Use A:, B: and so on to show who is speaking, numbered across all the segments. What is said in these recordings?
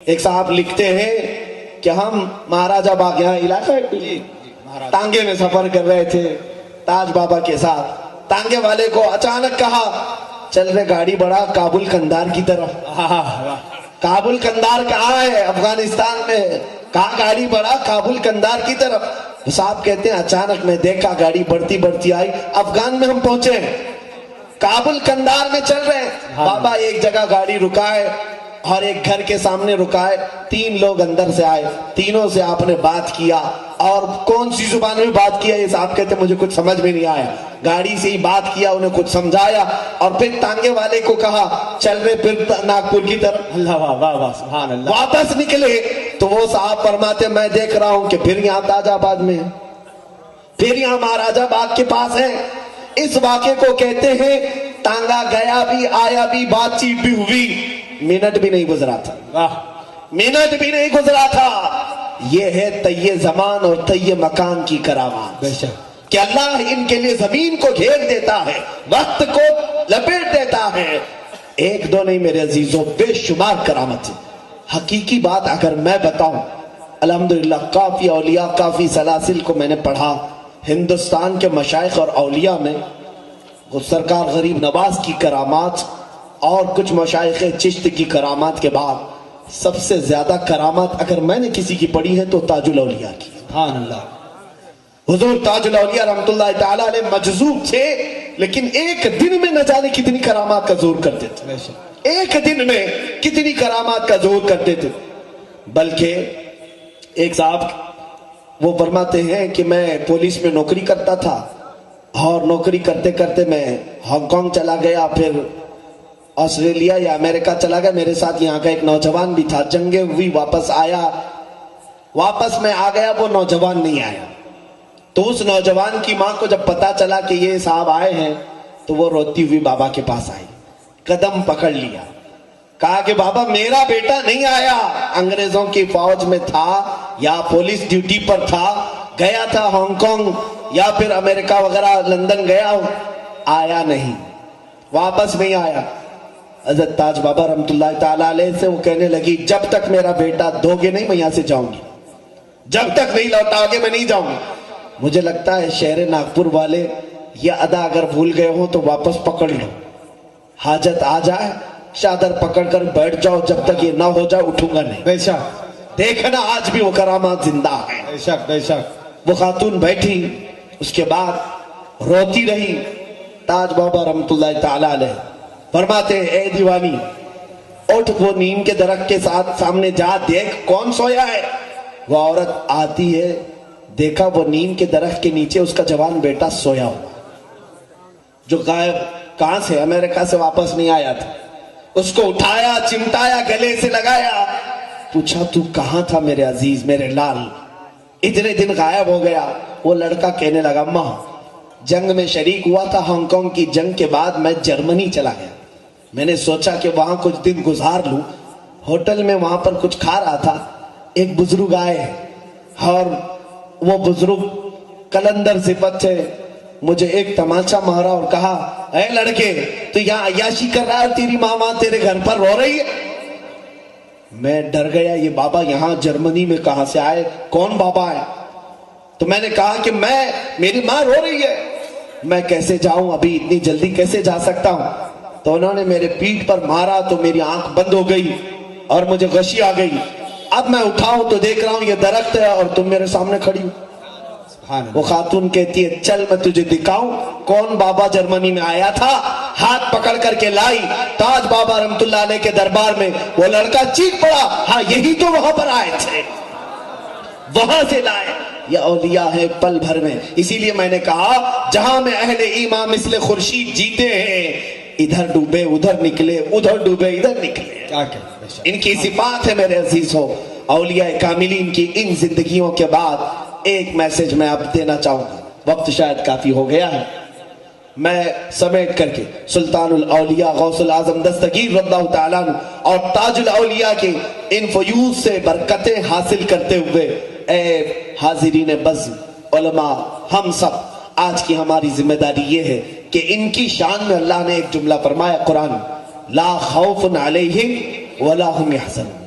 A: ایک صاحب لکھتے ہیں کہ ہم مہاراجہ باغ یہاں علاقہ تانگے میں سفر کر رہے تھے تاج بابا کے ساتھ. تانگے والے کو اچانک کہا چل رہے گاڑی بڑھا کابل کندھار کی طرف. کابل کندھار کہاں ہے؟ افغانستان میں. کہاں گاڑی بڑھا؟ کابل کندھار کی طرف. صاحب کہتے ہیں اچانک میں دیکھا گاڑی بڑھتی بڑھتی آئی افغان میں ہم پہنچے. کابل کندھار میں چل رہے ہیں. بابا ایک جگہ گاڑی رکا ہے اور ایک گھر کے سامنے رکا ہے. 3 لوگ اندر سے آئے. تینوں سے آپ نے بات کیا اور کون سی زبان میں بات کیا یہ صاحب کہتے مجھے کچھ سمجھ میں نہیں آیا. گاڑی سے ہی بات کیا انہیں کچھ سمجھایا اور پھر تانگے والے کو کہا چل رہے پھر ناگپور کی طرف.
B: اللہ واہ واہ واہ سبحان اللہ.
A: واپس نکلے تو وہ صاحب فرماتے میں دیکھ رہا ہوں کہ پھر یہاں تاج آباد میں ہے, پھر یہاں مہاراجہ باغ کے پاس ہے. اس واقعے کو کہتے ہیں تانگا گیا بھی آیا بھی بات چیت بھی ہوئی, منٹ بھی نہیں گزرا تھا. منٹ بھی نہیں گزرا تھا. یہ ہے طی زمان اور طی مکان کی کرامات
B: بے شک
A: کہ اللہ ان کے لیے زمین کو گھیر دیتا ہے, وقت کو لپیٹ دیتا ہے. ایک دو نہیں میرے عزیزوں, بے شمار کرامت ہے. حقیقی بات اگر میں بتاؤں, الحمدللہ کافی اولیاء کافی سلاسل کو میں نے پڑھا. ہندوستان کے مشائخ اور اولیاء میں سرکار غریب نواز کی کرامات اور کچھ مشائخ چشت کی کرامات کے بعد سب سے زیادہ کرامات اگر میں نے کسی کی پڑھی ہے تو تاج الاولیاء کی.
B: سبحان اللہ.
A: حضور تاج الاولیاء رحمت اللہ تعالی علیہ مجذوب تھے لیکن ایک دن میں نہ جانے کتنی کرامات کا ظہور کرتے تھے.
B: بے شک
A: ایک دن میں کتنی کرامات کا ظہور کرتے تھے. بلکہ ایک صاحب وہ فرماتے ہیں کہ میں پولیس میں نوکری کرتا تھا اور نوکری کرتے کرتے میں ہانگ کانگ چلا گیا, پھر آسٹریلیا یا امریکہ چلا گیا. میرے ساتھ یہاں کا ایک نوجوان بھی تھا, جنگیں ہوئی واپس آیا. واپس میں آ گیا, وہ نوجوان نہیں آیا. تو اس نوجوان کی ماں کو جب پتا چلا کہ یہ صاحب آئے ہیں تو وہ روتی ہوئی بابا کے پاس آئی, قدم پکڑ لیا, کہا کہ بابا میرا بیٹا نہیں آیا, انگریزوں کی فوج میں تھا یا پولیس ڈیوٹی پر تھا, گیا تھا ہانگ کانگ یا پھر امریکہ وغیرہ لندن گیا ہو, آیا نہیں, واپس نہیں آیا. حضرت تاج بابا رحمت اللہ تعالی علیہ سے وہ کہنے لگی جب تک میرا بیٹا دو گے نہیں میں یہاں سے جاؤں گی, جب تک نہیں لوٹاؤ گے میں نہیں جاؤں گی. مجھے لگتا ہے شہر ناگپور والے یہ ادا اگر بھول گئے ہوں تو واپس پکڑ لو, حاجت آ جائے چادر پکڑ کر بیٹھ جاؤ, جب تک یہ نہ ہو جائے اٹھوں گا نہیں.
B: بے شک
A: دیکھنا آج بھی وہ کرامات زندہ ہیں.
B: بے شک بے شک.
A: وہ خاتون بیٹھی, اس کے بعد روتی رہی. تاج بابا رحمت اللہ تعالی علیہ فرماتے اے دیوانی اٹھ, وہ نیم کے درخت کے ساتھ سامنے جا, دیکھ کون سویا ہے. وہ عورت آتی ہے, دیکھا وہ نیم کے درخت کے نیچے اس کا جوان بیٹا سویا ہوا جو غائب کہاں سے امریکہ سے واپس نہیں آیا تھا. اس کو اٹھایا, چمٹایا, گلے سے لگایا, پوچھا تو کہاں تھا میرے عزیز میرے لال, اتنے دن غائب ہو گیا. وہ لڑکا کہنے لگا ماں جنگ میں شریک ہوا تھا, ہانگ کانگ کی جنگ کے بعد میں جرمنی چلا گیا. میں نے سوچا کہ وہاں کچھ دن گزار لوں. ہوٹل میں وہاں پر کچھ کھا رہا تھا, ایک بزرگ آئے اور وہ بزرگ کلندر صفت تھے. مجھے ایک تماچا مارا اور کہا اے لڑکے تو یہاں عیاشی کر رہا ہے, تیری ماں وہاں تیرے گھر پر رو رہی ہے. میں ڈر گیا, یہ بابا یہاں جرمنی میں کہاں سے آئے, کون بابا ہے. تو میں نے کہا کہ میری ماں رو رہی ہے, میں کیسے جاؤں, ابھی اتنی جلدی کیسے جا سکتا ہوں. تو انہوں نے میرے پیٹھ پر مارا تو میری آنکھ بند ہو گئی اور مجھے غشی آ گئی. اب میں اٹھاؤں تو دیکھ رہا ہوں یہ درخت ہے اور تم میرے سامنے کھڑی ہو. وہ خاتون کہتی ہے چل میں تجھے دکھاؤں کون بابا جرمنی میں آیا تھا. ہاتھ پکڑ کر کے لائی تاج بابا رحمت اللہ علیہ کے دربار میں. وہ لڑکا چیخ پڑا, ہاں یہی تو وہاں پر آئے تھے, وہاں سے لائے. یہ اولیاء ہے پل بھر میں. اسی لیے میں نے کہا جہاں میں اہل ایمان مثل خورشید جیتے ہیں, ادھر ڈوبے ادھر نکلے, ادھر ڈوبے ادھر نکلے. ان کی صفات ہے میرے عزیزوں. اولیاء کاملین کی ان زندگیوں کے بعد ایک میسج میں اب دینا چاہوں گا, وقت شاید کافی ہو گیا ہے. میں سمیٹ کر کے سلطان الاولیاء غوث العظم دستگیر رضی اللہ تعالیٰ عنہ اور تاج الاولیاء کے ان فیوز سے برکتیں حاصل کرتے ہوئے اے حاضرین بزم علماء, ہم سب آج کی ہماری ذمہ داری یہ ہے کہ ان کی شان میں اللہ نے ایک جملہ فرمایا قرآن, لا خوف علیہم ولا هم يحزنون.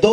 A: 2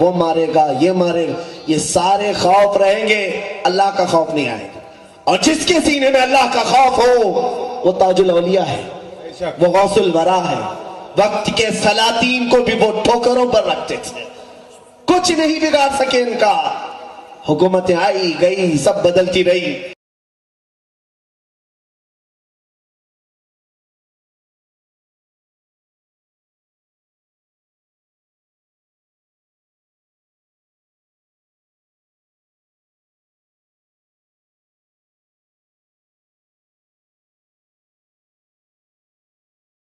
A: وہ مارے گا، یہ مارے گا، یہ سارے خوف رہیں گے، اللہ کا خوف نہیں آئے گا۔ اور جس کے سینے میں اللہ کا خوف ہو وہ تاج الاولیاء ہے، وہ غوث الورا ہے۔ وقت کے سلاطین کو بھی وہ ٹھوکروں پر رکھتے تھے، کچھ نہیں بگاڑ سکے ان کا۔ حکومتیں آئی گئی، سب بدلتی رہی،